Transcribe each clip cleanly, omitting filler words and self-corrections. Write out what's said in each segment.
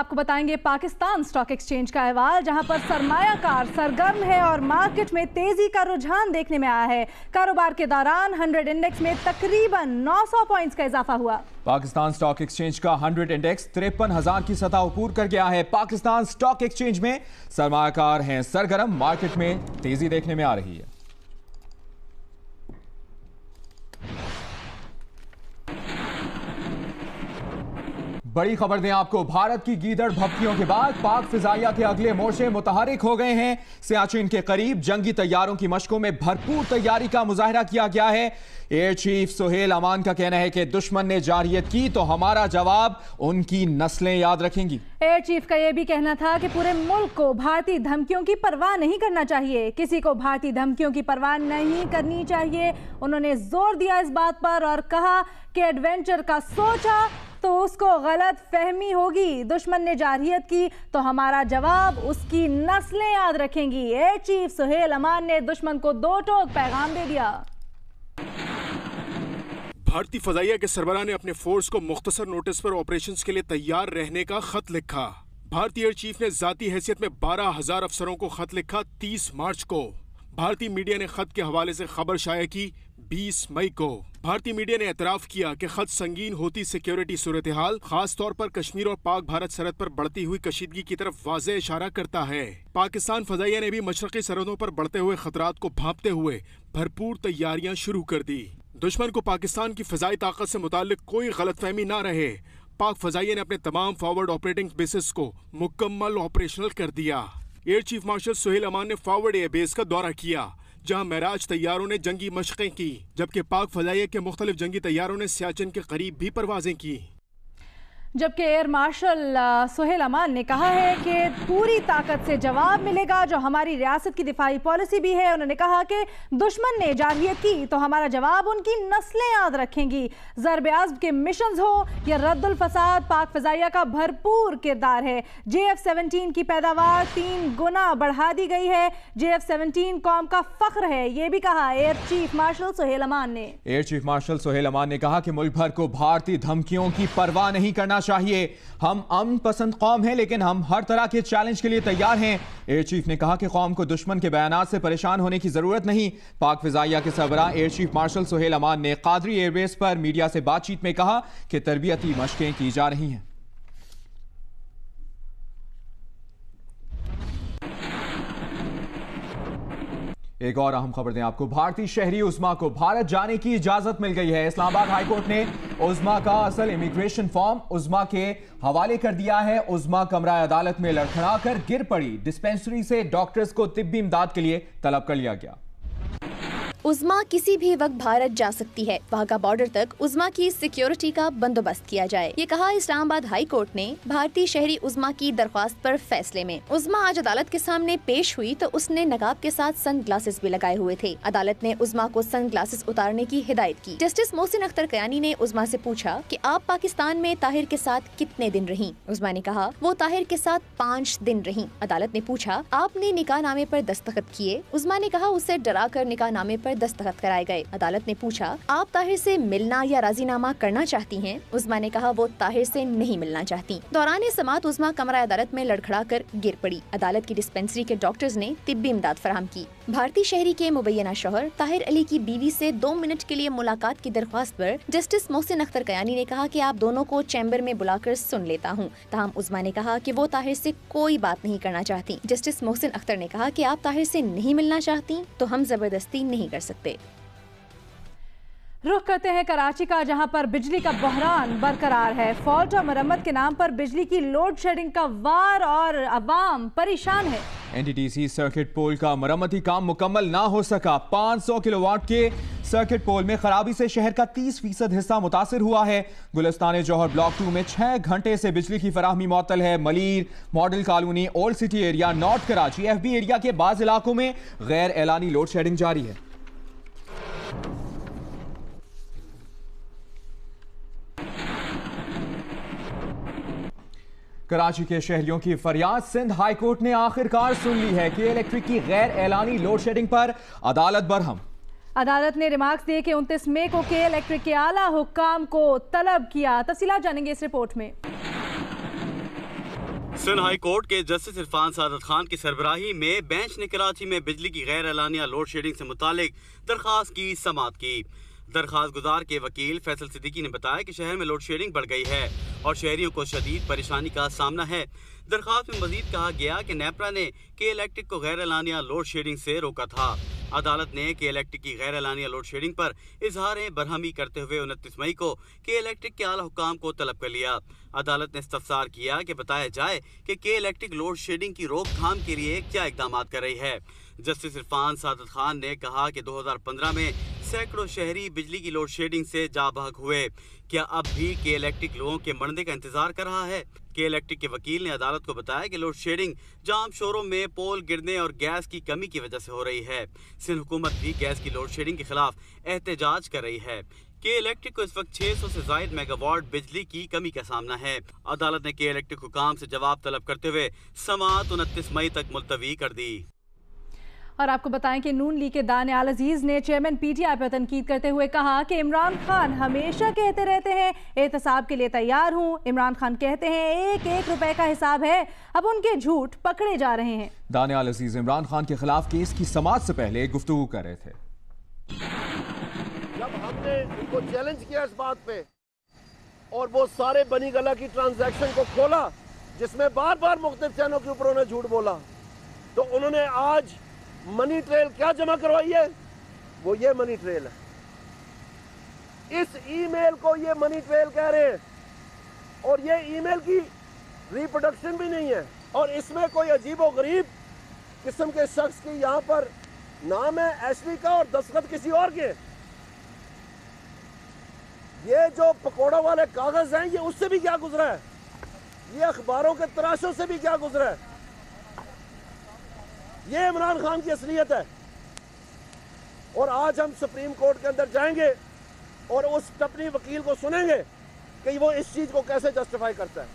आपको बताएंगे Pakistan stock exchange का अहवाल, जहां पर सरमायाकार सरगर्म है और मार्केट में तेजी का रुझान देखने में आया है। कारोबार के दौरान 100 इंडेक्स में तकरीबन 900 पॉइंट्स का इजाफा हुआ। पाकिस्तान स्टॉक एक्सचेंज का 100 इंडेक्स 53,000 की सतह अबूर कर गया है। पाकिस्तान स्टॉक एक्सचेंज में सरमायाकार हैं सरगर्म, मार्केट में तेजी देखने में आ रही है। बड़ी खबर दें आपको, भारत की गीदड़ भपकियों के बाद पाक फिजाइया के अगले मोर्चे मुतहरिक हो गए हैं। सियाचिन के करीब जंगी तैयारों की मशकों में भरपूर तैयारी का मुजाहरा किया गया है। एयर चीफ सुहेल अमान का कहना है कि दुश्मन ने जारहियत की तो हमारा जवाब उनकी नस्लें याद रखेंगी। एयर चीफ का यह भी कहना था कि पूरे मुल्क को भारतीय धमकियों की परवाह नहीं करना चाहिए, किसी को भारतीय धमकियों की परवाह नहीं करनी चाहिए। उन्होंने जोर दिया इस बात पर और कहा कि एडवेंचर का सोचा तो उसको गलत फहमी होगी, दुश्मन ने जारहियत की तो हमारा जवाब उसकी नस्लें याद रखेंगी। एयर चीफ सुहेल अमान ने दुश्मन को दो टोक पैगाम दे दिया। भारतीय फजाइया के सरबराह ने अपने फोर्स को मुख्तसर नोटिस पर ऑपरेशंस के लिए तैयार रहने का खत लिखा। भारतीय एयर चीफ ने जाती हैसियत में 12,000 अफसरों को खत लिखा 30 मार्च को। भारतीय मीडिया ने खत के हवाले से खबर शाया की 20 मई को। भारतीय मीडिया ने एतराफ किया कि खत संगीन होती सिक्योरिटी सूरत हाल, खास तौर पर कश्मीर और पाक भारत सरहद पर बढ़ती हुई कशीदगी की तरफ वाज़ेह इशारा करता है। पाकिस्तान फजाइया ने भी मशरकी सरहदों पर बढ़ते हुए खतरात को भांपते हुए भरपूर तैयारियां शुरू कर दी। दुश्मन को पाकिस्तान की फजाई ताकत से मुताल्लिक कोई गलतफहमी न रहे, पाक फजाइया ने अपने तमाम फॉरवर्ड ऑपरेटिंग बेसिस को मुकम्मल ऑपरेशनल कर दिया। एयर चीफ मार्शल सुहेल अमान ने फॉरवर्ड एयर बेस का दौरा किया, जहां महराज तैयारों ने जंगी मशक़ें की, जबकि पाक फजाइया के मुख्तलिफ जंगी तैयारों ने सियाचिन के करीब भी परवाजें की। जबकि एयर मार्शल सुहेल अमान ने कहा है कि पूरी ताकत से जवाब मिलेगा, जो हमारी रियासत की दिफाई पॉलिसी भी है। उन्होंने कहा कि दुश्मन ने जारहियत की तो हमारा जवाब उनकी नस्लें याद रखेंगी। ज़र्ब-ए-आज़्म के मिशंस हो या रद्दुल फसाद, पाक फजाइया का भरपूर किरदार है। JF-17 की पैदावार 3 गुना बढ़ा दी गई है। JF-17 कौम का फख्र है, ये भी कहा एयर चीफ मार्शल सुहेल अमान ने। एयर चीफ मार्शल सुहेल अमान ने कहा कि मुल्क भर को भारतीय धमकियों की परवाह नहीं करना चाहिए। हम अमन पसंद कौम हैं, लेकिन हम हर तरह के चैलेंज के लिए तैयार हैं। एयर चीफ ने कहा कि कौम को दुश्मन के बयानात से परेशान होने की जरूरत नहीं। पाक फिजाइया के सरबराह एयर चीफ मार्शल सुहेल अमान ने कादरी एयरबेस पर मीडिया से बातचीत में कहा कि तरबियती मशकें की जा रही हैं। एक और अहम खबर दें आपको, भारतीय शहरी उज़्मा को भारत जाने की इजाजत मिल गई है। इस्लामाबाद हाईकोर्ट ने उज़्मा का असल इमिग्रेशन फॉर्म उज़्मा के हवाले कर दिया है। उज़्मा कमरा अदालत में लड़खड़ाकर गिर पड़ी। डिस्पेंसरी से डॉक्टर्स को तिब्बी इमदाद के लिए तलब कर लिया गया। उज़्मा किसी भी वक्त भारत जा सकती है, वाघा बॉर्डर तक उज़्मा की सिक्योरिटी का बंदोबस्त किया जाए, ये कहा इस्लामाबाद हाई कोर्ट ने भारतीय शहरी उज़्मा की दरख्वास्त पर फैसले में। उज़्मा आज अदालत के सामने पेश हुई तो उसने नकाब के साथ सन ग्लासेस भी लगाए हुए थे। अदालत ने उज़्मा को सन ग्लासेस उतारने की हिदायत की। जस्टिस मोहसिन अख्तर कयानी ने उज़्मा से पूछा कि आप पाकिस्तान में ताहिर के साथ कितने दिन रहीं? उज़्मा ने कहा वो ताहिर के साथ 5 दिन रहीं। अदालत ने पूछा आपने निकाह नामे पर दस्तखत किए? उज़्मा ने कहा उसे डरा कर निकाह नामे पर दस्तखत कराए गए। अदालत ने पूछा आप ताहिर से मिलना या राजीनामा करना चाहती हैं? उज़्मा ने कहा वो ताहिर से नहीं मिलना चाहती। दौरान समाअत उज़्मा कमरा अदालत में लड़खड़ा कर गिर पड़ी। अदालत की डिस्पेंसरी के डॉक्टर्स ने तिब्बी इमदाद फराहम की। भारतीय शहरी के मुबैना शौहर ताहिर अली की बीवी से 2 मिनट के लिए मुलाकात की दरख्वास्त पर जस्टिस मोहसिन अख्तर कयानी ने कहा कि आप दोनों को चैम्बर में बुलाकर सुन लेता हूँ। ताहम उज़्मा ने कहा कि वो ताहिर से कोई बात नहीं करना चाहती। जस्टिस मोहसिन अख्तर ने कहा कि आप ताहिर से नहीं मिलना चाहती तो हम जबरदस्ती नहीं कर सकते। रुख करते हैं कराची का, जहां पर बिजली का बहरान बरकरार है। फॉल्ट और मरम्मत के नाम पर बिजली की लोड शेडिंग का वार और अवाम परेशान है। NTTC सर्किट पोल का मरम्मती काम मुकम्मल ना हो सका। 500 किलोवाट के सर्किट पोल में खराबी से शहर का 30% हिस्सा मुतासिर हुआ है। गुलिस्तान जौहर ब्लॉक 2 में 6 घंटे से बिजली की फराहमी मुअत्तल है। Malir, model colony, old city area, north Karachi, FB area के बाज़ इलाकों में गैर एलानी लोड शेडिंग जारी है। कराची के शहरियों की फरियाद सिंध हाई कोर्ट ने आखिरकार सुन ली है कि इलेक्ट्रिक की गैर एलानी लोड शेडिंग पर अदालत बरहम। अदालत ने रिमार्क्स दिए कि 29 मई को के इलेक्ट्रिक के आला हुक्काम को तलब किया। तफसीलात जानेंगे इस रिपोर्ट में। सिंध हाई कोर्ट के जस्टिस इरफान सादत खान की सरबराही में बेंच ने कराची में बिजली की गैर एलानिया लोड शेडिंग से मुतालिक दरख्वास्त की समाअत की। दरख्वास्त गुजार के वकील फैसल सिद्दीकी ने बताया कि शहर में लोड शेडिंग बढ़ गई है और शहरियों को शदीद परेशानी का सामना है। दरख्वास्त में मजीद कहा गया कि नेपरा ने के इलेक्ट्रिक को गैर एलानिया लोड शेडिंग से रोका था। अदालत ने के इलेक्ट्रिक की गैर एलानिया लोड शेडिंग पर इजहार बरहमी करते हुए 29 मई को के इलेक्ट्रिक के आला हुकाम को तलब कर लिया। अदालत ने इस्तफसार किया कि बताया जाए कि के इलेक्ट्रिक लोड शेडिंग की रोकथाम के लिए क्या इकदाम कर रही है। जस्टिस इरफान सादत खान ने कहा कि 2015 में सैकड़ों शहरी बिजली की लोड शेडिंग से जाबाग हुए। क्या अब भी के इलेक्ट्रिक लोगों के मरने का इंतजार कर रहा है? के इलेक्ट्रिक के वकील ने अदालत को बताया कि लोड शेडिंग जाम शोरों में पोल गिरने और गैस की कमी की वजह से हो रही है। सिंध हुकूमत भी गैस की लोड शेडिंग के खिलाफ एहतजाज कर रही है। के इलेक्ट्रिक को इस वक्त 600 से जायद मेगावाट बिजली की कमी का सामना है। अदालत ने के इलेक्ट्रिक हुकाम से जवाब तलब करते हुए समाअत 29 मई तक मुलतवी कर दी। और आपको बताएं कि नून लीग के दानियाल अजीज ने चेयरमैन पीटीआई पर तनकीद करते हुए कहा कि इमरान खान हमेशा कहते रहते हैं एहतसाब के लिए तैयार हूं। इमरान खान कहते हैं 1-1 रुपए का हिसाब है, अब उनके झूठ पकड़े जा रहे हैं। दानियाल अजीज इमरान खान के खिलाफ केस की समाअत से पहले गुफ्तगू कर रहे थे। जब हमने उनको चैलेंज किया इस बात पे और वो सारे बनी गला की ट्रांजैक्शन को खोला जिसमें बार बार मुख्तलिफ चैनलों के ऊपर उन्होंने झूठ बोला, तो उन्होंने आज मनी ट्रेल क्या जमा करवाई है? वो ये मनी ट्रेल है। इस ईमेल को ये मनी ट्रेल कह रहे हैं और ये ईमेल की रिप्रोडक्शन भी नहीं है और इसमें कोई अजीबो गरीब किस्म के शख्स की यहाँ पर नाम है एशली का और दस्तखत किसी और के। ये जो पकौड़ा वाले कागज हैं ये उससे भी क्या गुजरा है, ये अखबारों के तराशों से भी क्या गुजरा है। ये इमरान खान की असलियत है। और आज हम सुप्रीम कोर्ट के अंदर जाएंगे और उस टपनी वकील को सुनेंगे कि वो इस चीज को कैसे जस्टिफाई करता है।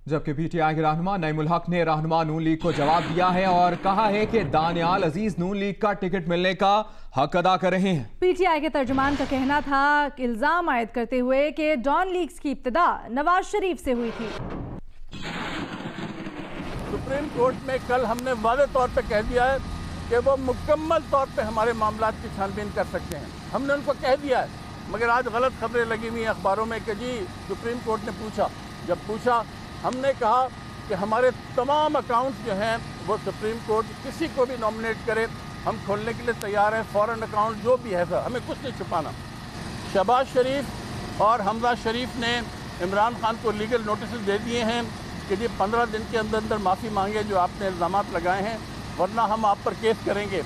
जबकि पीटीआई के रहनुमा नईमुल हक ने रहनुमा नून लीग को जवाब दिया है और कहा है कि दानियाल अजीज नून लीग का टिकट मिलने का हक अदा कर रहे हैं। पीटीआई के तर्जुमान का कहना था इल्जाम आयद करते हुए कि डॉन लीग्स की इब्तिदा नवाज शरीफ से हुई थी। सुप्रीम कोर्ट में कल हमने वाज़ेह तौर पे कह दिया है कि वो मुकम्मल तौर पे हमारे मामलात की छानबीन कर सकते हैं। हमने उनको कह दिया है, मगर आज गलत खबरें लगी हुई हैं अखबारों में कि जी सुप्रीम कोर्ट ने पूछा। जब पूछा हमने कहा कि हमारे तमाम अकाउंट्स जो हैं वो सुप्रीम कोर्ट किसी को भी नॉमिनेट करे, हम खोलने के लिए तैयार हैं। फॉरेन अकाउंट जो भी है सर, हमें कुछ नहीं छुपाना। शहबाज शरीफ और हमजा शरीफ ने इमरान खान को लीगल नोटिस दे दिए हैं कि जी 15 दिन के अंदर अंदर माफ़ी मांगे जो आपने इल्ज़ामात लगाए हैं, वरना हम आप पर केस करेंगे।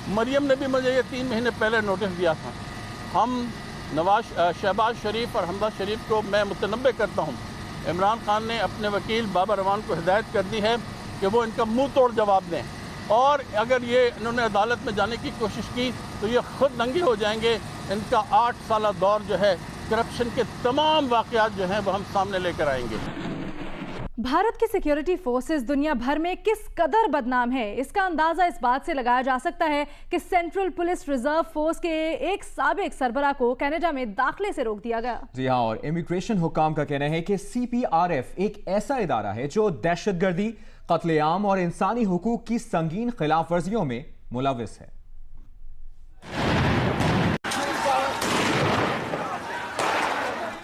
मरियम ने भी मुझे ये 3 महीने पहले नोटिस दिया था। हम शहबाज शरीफ और हमजा शरीफ को मैं मुतनब्बे करता हूँ, इमरान खान ने अपने वकील बाबा रवान को हिदायत कर दी है कि वो इनका मुंह तोड़ जवाब दें और अगर ये इन्होंने अदालत में जाने की कोशिश की तो ये खुद नंगे हो जाएंगे। इनका 8 साल दौर जो है करप्शन के तमाम वाक़यात जो हैं वो हम सामने लेकर आएंगे। भारत की सिक्योरिटी फोर्सेस दुनिया भर में किस कदर बदनाम है, इसका अंदाजा इस बात से लगाया जा सकता है कि सेंट्रल पुलिस रिजर्व फोर्स के एक साबिक सरबरा को कनाडा में दाखिले से रोक दिया गया। जी हाँ, और इमिग्रेशन हुकाम का कहना है कि CPRF एक ऐसा इदारा है जो दहशतगर्दी, कत्लेआम और इंसानी हुकूक की संगीन खिलाफ वर्जियों में मुलविस है।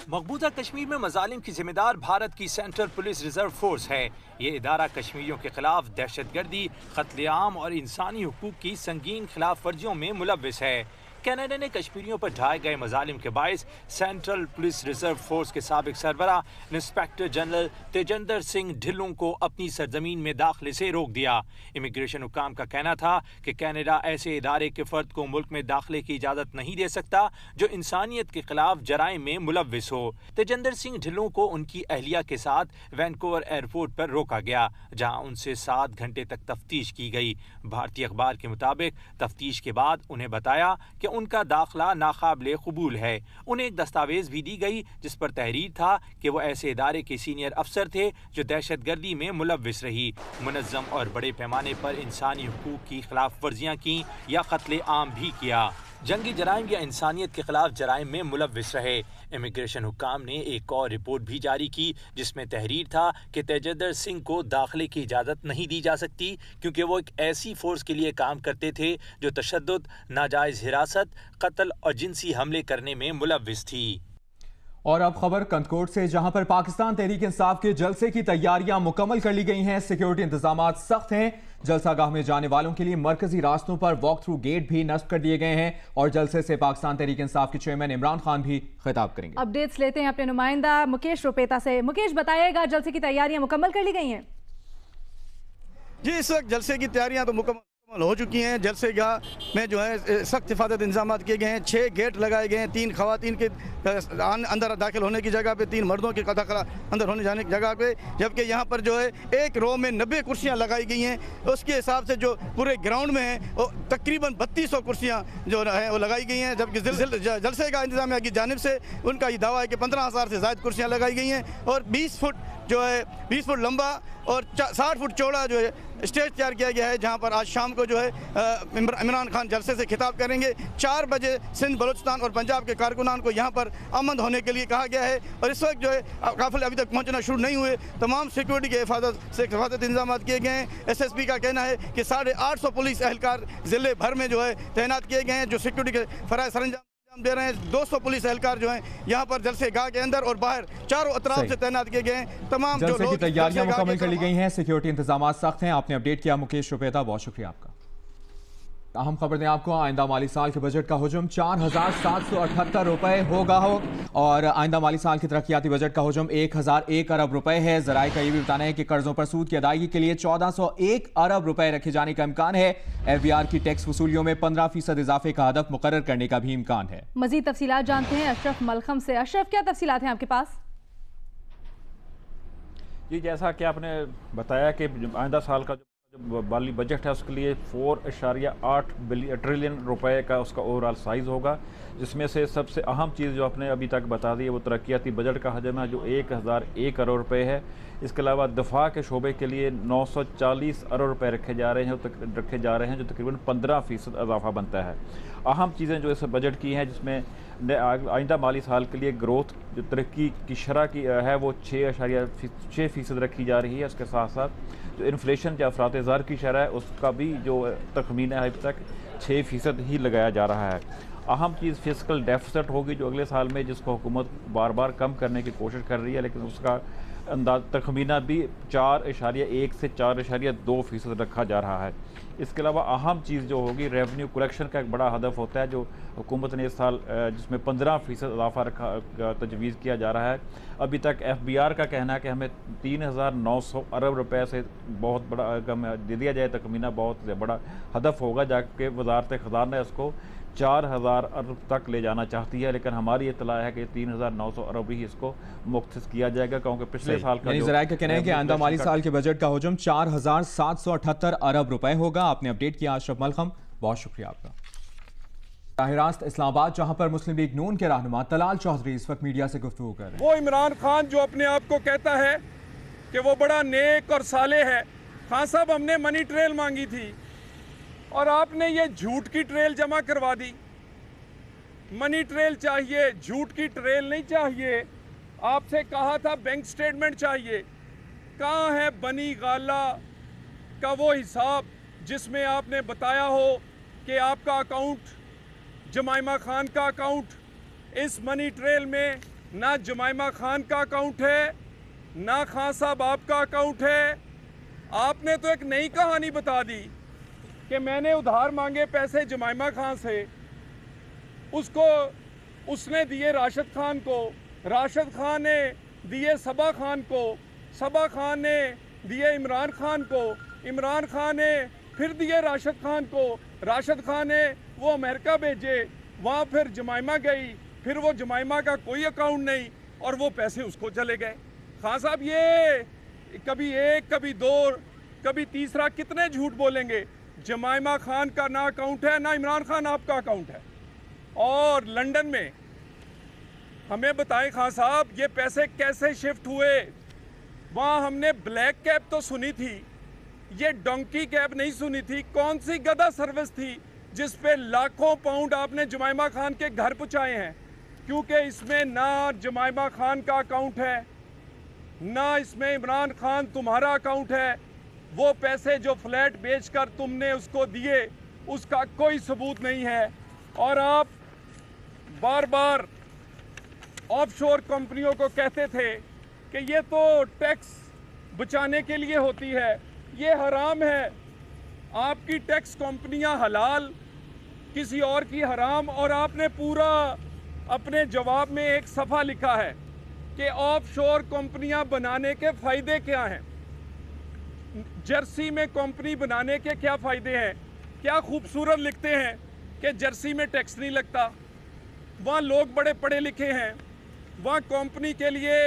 मकबूजा कश्मीर में मजालिम की जिम्मेदार भारत की सेंट्रल पुलिस रिजर्व फोर्स है। ये इदारा कश्मीरियों के खिलाफ दहशतगर्दी, कत्लेआम और इंसानी हुकूक की संगीन खिलाफ वर्जियों में मुलविस है। कनाडा ने कश्मीरियों पर ढाए गए मजालिम के बायस सेंट्रल पुलिस रिजर्व फोर्स के साबिक सरबरा इंस्पेक्टर जनरल तेजेंद्र सिंह ढिल्लों को अपनी सरजमीन में दाखिले से रोक दिया। इमिग्रेशन हुकाम का कहना था कि कनाडा ऐसे इदारे के फर्द को मुल्क में दाखिले की इजाज़त नहीं दे सकता जो इंसानियत के खिलाफ जराइम में मुलविस हो। तेजेंद्र सिंह ढिल्लों को उनकी अहलिया के साथ वैनकूवर एयरपोर्ट पर रोका गया, जहाँ उनसे 7 घंटे तक तफ्तीश की गई। भारतीय अखबार के मुताबिक तफ्तीश के बाद उन्हें बताया कि उनका दाखिला नाकाबिले कबूल है। उन्हें एक दस्तावेज भी दी गई जिस पर तहरीर था कि वो ऐसे इदारे के सीनियर अफसर थे जो दहशतगर्दी में मुलविस रही, मुनज़्ज़म और बड़े पैमाने पर इंसानी हुकूक की खिलाफ वर्जियाँ की या कत्ले आम भी किया। जंगी जराइम या इंसानियत के खिलाफ जराइम में मुलव्विस रहे। इमिग्रेशन हुक्काम ने एक और रिपोर्ट भी जारी की जिसमें तहरीर था कि तेजदर सिंह को दाखिले की इजाज़त नहीं दी जा सकती क्योंकि वो एक ऐसी फोर्स के लिए काम करते थे जो तशद्दुद, नाजायज़ हिरासत, कत्ल और जिनसी हमले करने में मुलव्विस थी। और अब खबर कंदकोट से, जहां पर पाकिस्तान तहरीक इंसाफ के जलसे की तैयारियां मुकम्मल कर ली गई हैं। सिक्योरिटी इंतजाम सख्त हैं। जलसागाह में जाने वालों के लिए मरकजी रास्तों पर वॉक थ्रू गेट भी नस्ब कर दिए गए हैं और जलसे से पाकिस्तान तहरीक इंसाफ के चेयरमैन इमरान खान भी खिताब करेंगे। अपडेट्स लेते हैं अपने नुमाइंदा मुकेश रुपेता से। मुकेश, बताइएगा, जलसे की तैयारियां मुकम्मल कर ली गई हैं? जी, इस वक्त जलसे की तैयारियां तो मुकम्मल हो चुकी हैं। जलसेगाह में जो है सख्त हिफाजत इंतजाम किए गए हैं। 6 गेट लगाए गए हैं। 3 खवातीन के अंदर दाखिल होने की जगह पे, 3 मर्दों के अंदर होने जाने की जगह पे, जबकि यहाँ पर जो है एक रो में 90 कुर्सियाँ लगाई गई हैं। उसके हिसाब से जो पूरे ग्राउंड में है वो तकरीबन 3200 कुर्सियाँ जो है वो लगाई गई हैं। जबकि जलसेगाह इंतजामिया की जानिब से उनका ये दावा है कि 15,000 से ज़ायद कुर्सियाँ लगाई गई हैं और 20 फुट जो है 20 फुट लंबा और 60 फुट चौड़ा जो है स्टेज तैयार किया गया है, जहां पर आज शाम को जो है इमरान खान जलसे से खिताब करेंगे। 4 बजे सिंध, बलूचिस्तान और पंजाब के कारकुनान को यहां पर आमद होने के लिए कहा गया है और इस वक्त जो है काफिले अभी तक पहुंचना शुरू नहीं हुए। तमाम सिक्योरिटी के हिफाजत इंतजाम किए गए हैं। SSP का कहना है कि 850 पुलिस एहलकार ज़िले भर में जो है तैनात किए गए हैं जो सिक्योरिटी के फराइज़ सरंजाम दे रहे हैं। 200 पुलिस एहलकार जो हैं यहाँ पर जलसेगाह के अंदर और बाहर चारों अतराफ से तैनात किए गए हैं। तमाम जलसे की तैयारियां मुकम्मल कर ली गई हैं। सिक्योरिटी इंतजाम सख्त हैं। आपने अपडेट किया मुकेश रुपेता, बहुत शुक्रिया आपका। अहम खबर दें आपको, आइंदा माली साल के बजट का हुजूम 4,778 रुपए होगा और आइंदा माली साल की तरक्याती बजट का हुजूम 1,001 अरब रुपए है। ज़राए का ये भी बताना है कि कर्जों पर सूद की अदायगी के लिए 1,401 अरब रुपए रखे जाने का इम्कान है। FBR की टैक्स वसूलियों में 15% इजाफे का हदफ मुकर्रर करने का भी इम्कान है। मजीद तफसीलात जानते हैं अशरफ मलखम से। अशरफ, क्या तफसीलात हैं आपके पास? जी, जैसा कि आपने बताया कि आइंदा साल का जो माली बजट है उसके लिए 4.8 ट्रिलियन रुपए का उसका ओवरऑल साइज़ होगा, जिसमें से सबसे अहम चीज़ जो आपने अभी तक बता दी है वो तरक्याती बजट का हजम है जो 1,001 अरब रुपए है। इसके अलावा दफा के शोबे के लिए 940 अरब रुपए रखे जा रहे हैं जो तकरीबन 15% इजाफा बनता है। अहम चीज़ें जो इस बजट की हैं जिसमें आइंदा माली साल के लिए ग्रोथ जो तरक्की की शरह की है वो 6.6% रखी जा रही है। उसके साथ साथ जो इन्फ्लेशन या अफरात ज़र की शरह है उसका भी जो तखमीना है अब तक 6% ही लगाया जा रहा है। अहम चीज़ फिस्कल डेफिसिट होगी जो अगले साल में जिसको हुकूमत बार बार कम करने की कोशिश कर रही है, लेकिन उसका अंदाज तखमीना भी 4.1 से 4.2% रखा जा रहा है। इसके अलावा अहम चीज़ जो होगी रेवेन्यू कलेक्शन का एक बड़ा हदफ होता है जो हुकूमत ने इस साल जिसमें 15% इजाफा रखा तजवीज़ किया जा रहा है। अभी तक FBR का कहना है कि हमें 3,900 अरब रुपए से बहुत बड़ा अगर दे दिया जाए तखमीना बहुत बड़ा हदफ होगा, जाके वजारत ख़जाना इसको 4,000 अरब तक ले जाना चाहती है, लेकिन हमारी इत्तला है कि 3,900 अरब ही इसको मुख्तस किया जाएगा क्योंकि पिछले साल का ज़राए का कहना है कि आइंदा माली साल के बजट का हुजूम 4,778 अरब रुपए होगा। आपने अपडेट किया अशरफ मलखम, बहुत शुक्रिया आपका। राह रास्त इस्लामाबाद, जहां पर मुस्लिम लीग नून के रहनुमा तलाल चौधरी इस वक्त मीडिया से गुफ्तगू कर रहे हैं। वो इमरान खान जो अपने आप को कहता है कि वो बड़ा नेक और साले है। खान साहब, हमने मनी ट्रेल मांगी थी और आपने ये झूठ की ट्रेल जमा करवा दी। मनी ट्रेल चाहिए, झूठ की ट्रेल नहीं चाहिए। आपसे कहा था बैंक स्टेटमेंट चाहिए। कहाँ है बनी गाला का वो हिसाब जिसमें आपने बताया हो कि आपका अकाउंट जमाइमा खान का अकाउंट? इस मनी ट्रेल में ना जमाइमा खान का अकाउंट है ना खान साहब आपका अकाउंट है। आपने तो एक नई कहानी बता दी कि मैंने उधार मांगे पैसे जमाइमा खान से, उसको उसने दिए राशिद खान को, राशिद खान ने दिए सबा खान को, सबा खान ने दिए इमरान खान को, इमरान खान ने फिर दिए राशिद खान को, राशिद खान ने वो अमेरिका भेजे, वहाँ फिर जमाइमा गई, फिर वो जमाइमा का कोई अकाउंट नहीं और वो पैसे उसको चले गए। खान साहब, ये कभी एक कभी दो कभी तीसरा कितने झूठ बोलेंगे? जमाइमा खान का ना अकाउंट है ना इमरान खान आपका अकाउंट है। और लंदन में हमें बताएं खान साहब, ये पैसे कैसे शिफ्ट हुए? वहाँ हमने ब्लैक कैब तो सुनी थी, ये डोंकी कैब नहीं सुनी थी। कौन सी गधा सर्विस थी जिस पे लाखों पाउंड आपने जुमैमा खान के घर पहुंचाए हैं, क्योंकि इसमें ना जुमैमा खान का अकाउंट है, ना इसमें इमरान खान तुम्हारा अकाउंट है। वो पैसे जो फ्लैट बेचकर तुमने उसको दिए, उसका कोई सबूत नहीं है। और आप बार बार ऑफशोर कंपनियों को कहते थे कि ये तो टैक्स बचाने के लिए होती है, ये हराम है। आपकी टैक्स कंपनियां हलाल, किसी और की हराम। और आपने पूरा अपने जवाब में एक सफ़ा लिखा है कि ऑफशोर कंपनियां बनाने के फ़ायदे क्या हैं। जर्सी में कंपनी बनाने के क्या फ़ायदे हैं? क्या खूबसूरत लिखते हैं कि जर्सी में टैक्स नहीं लगता, वहाँ लोग बड़े पढ़े लिखे हैं, वहाँ कंपनी के लिए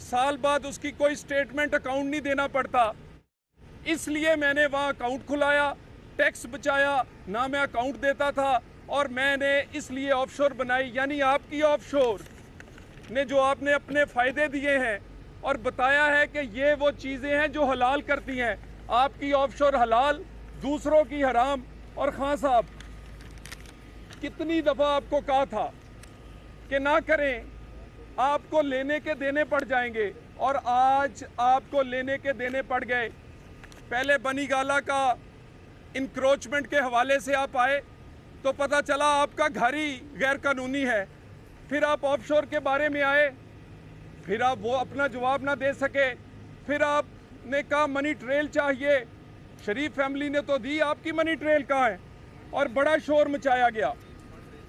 साल बाद उसकी कोई स्टेटमेंट अकाउंट नहीं देना पड़ता। इसलिए मैंने वहाँ अकाउंट खुलाया, टैक्स बचाया, ना मैं अकाउंट देता था, और मैंने इसलिए ऑफशोर बनाई। यानी आपकी ऑफशोर ने जो आपने अपने फ़ायदे दिए हैं और बताया है कि ये वो चीज़ें हैं जो हलाल करती हैं, आपकी ऑफशोर हलाल, दूसरों की हराम। और खान साहब, कितनी दफ़ा आपको कहा था कि ना करें, आपको लेने के देने पड़ जाएंगे, और आज आपको लेने के देने पड़ गए। पहले बनी गाला का इंक्रोचमेंट के हवाले से आप आए तो पता चला आपका घर ही गैर कानूनी है, फिर आप ऑफशोर के बारे में आए, फिर आप वो अपना जवाब ना दे सके, फिर आपने कहा मनी ट्रेल चाहिए। शरीफ फैमिली ने तो दी, आपकी मनी ट्रेल कहाँ है? और बड़ा शोर मचाया गया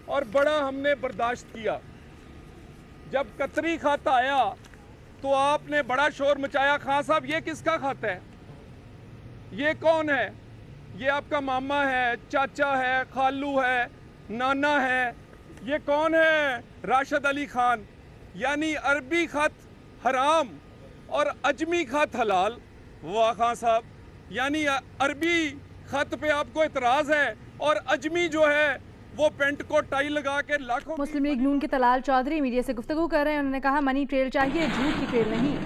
और बड़ा हमने बर्दाश्त किया। जब कतरी खाता आया तो आपने बड़ा शोर मचाया। खान साहब, ये किसका खाता है? ये कौन है? ये आपका मामा है, चाचा है, खालू है, नाना है? ये कौन है? राशिद अली खान। यानी अरबी खत हराम और अजमी खत हलाल। वाह खान साहब, यानी अरबी खत पे आपको इतराज़ है और अजमी जो है वो पेंट को टाई लगा के लाखों। मुस्लिम लीग नून के तलाल चौधरी मीडिया से गुफ्तगू कर रहे हैं। उन्होंने कहा मनी ट्रेल चाहिए, झूठ की ट्रेल नहीं।